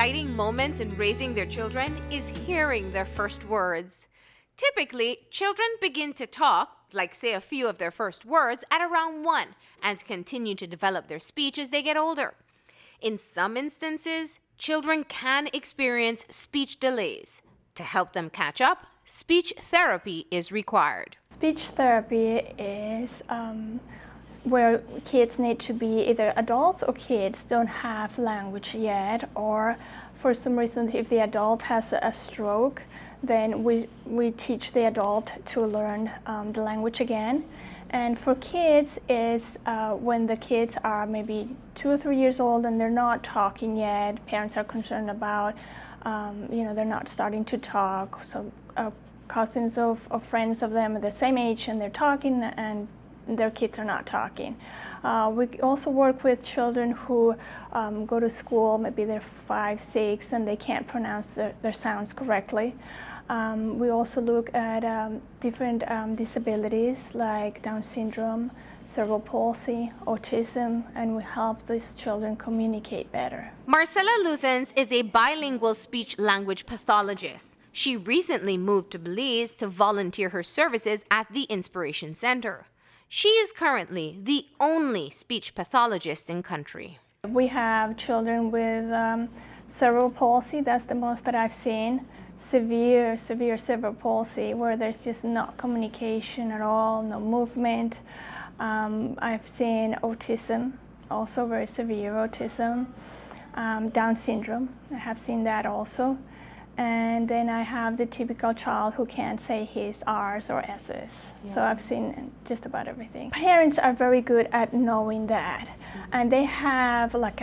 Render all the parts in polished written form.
exciting moments in raising their children is hearing their first words. Typically, children begin to talk, like say a few of their first words, at around 1 and continue to develop their speech as they get older. In some instances, children can experience speech delays. To help them catch up, speech therapy is required. Speech therapy is where kids need to be either adults or kids don't have language yet, or for some reason if the adult has a stroke, then we teach the adult to learn the language again. And for kids is when the kids are maybe 2 or 3 years old and they're not talking yet. Parents are concerned about, they're not starting to talk. So cousins of friends of them are the same age and they're talking and their kids are not talking. We also work with children who go to school, maybe they're 5, 6, and they can't pronounce their sounds correctly. We also look at different disabilities like Down syndrome, cerebral palsy, autism, and we help these children communicate better. Marcella Luthens is a bilingual speech-language pathologist. She recently moved to Belize to volunteer her services at the Inspiration Center. She is currently the only speech pathologist in country. We have children with cerebral palsy. That's the most that I've seen. Severe cerebral palsy, where there's just no communication at all, no movement. I've seen autism, also very severe autism. Down syndrome, I have seen that also. And then I have the typical child who can't say his R's or S's. Yeah. So I've seen just about everything. Parents are very good at knowing that. And they have like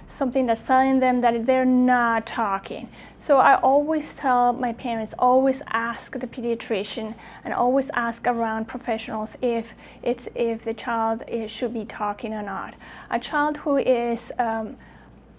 something that's telling them that they're not talking. So I always tell my parents, always ask the pediatrician and always ask around professionals if the child should be talking or not. A child who is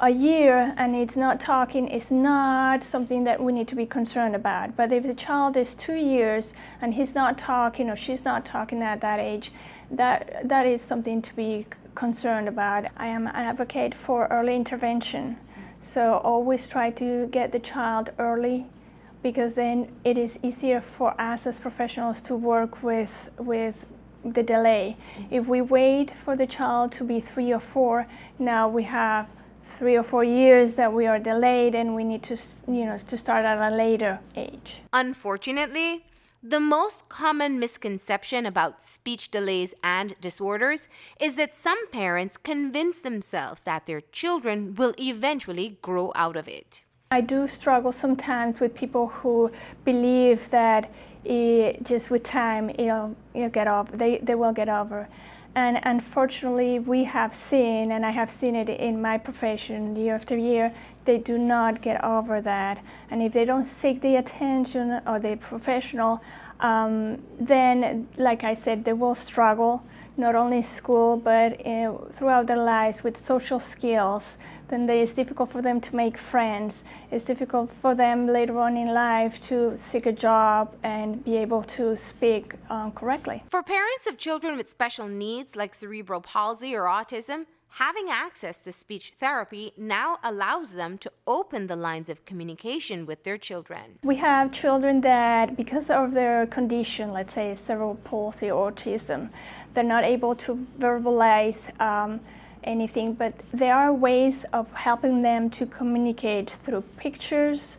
a year and it's not talking is not something that we need to be concerned about. But if the child is 2 years and he's not talking or she's not talking at that age, that is something to be concerned about. I am an advocate for early intervention. So always try to get the child early, because then it is easier for us as professionals to work with the delay. If we wait for the child to be 3 or 4, now we have 3 or 4 years that we are delayed, and we need to start at a later age. Unfortunately, the most common misconception about speech delays and disorders is that some parents convince themselves that their children will eventually grow out of it. I do struggle sometimes with people who believe that just with time you'll get over. They will get over. And unfortunately, we have seen, and I have seen it in my profession year after year, they do not get over that. And if they don't seek the attention of the professional, then, like I said, they will struggle, not only in school, but throughout their lives with social skills. Then it's difficult for them to make friends. It's difficult for them later on in life to seek a job and be able to speak correctly. For parents of children with special needs like cerebral palsy or autism, having access to speech therapy now allows them to open the lines of communication with their children. We have children that, because of their condition, let's say cerebral palsy or autism, they're not able to verbalize anything, but there are ways of helping them to communicate through pictures,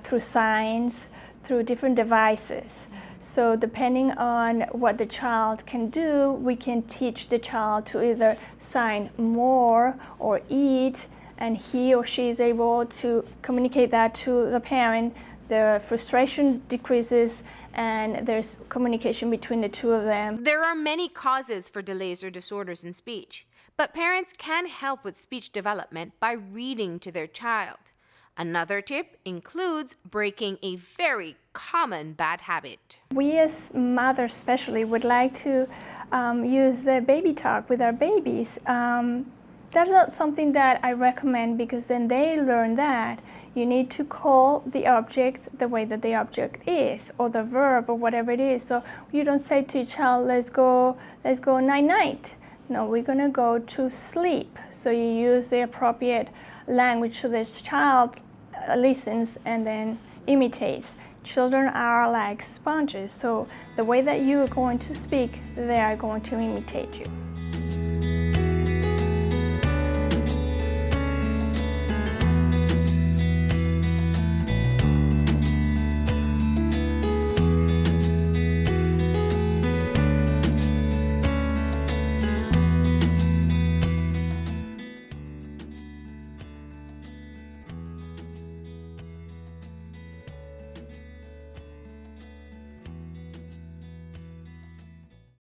through signs, through different devices. So depending on what the child can do, we can teach the child to either sign more or eat, and he or she is able to communicate that to the parent. Their frustration decreases and there's communication between the two of them. There are many causes for delays or disorders in speech, but parents can help with speech development by reading to their child. Another tip includes breaking a very common bad habit. We as mothers especially would like to use the baby talk with our babies. That's not something that I recommend, because then they learn that you need to call the object the way that the object is, or the verb, or whatever it is. So you don't say to your child, let's go night-night. No, we're going to go to sleep. So you use the appropriate language so this child listens and then imitates. Children are like sponges, so the way that you are going to speak, they are going to imitate you.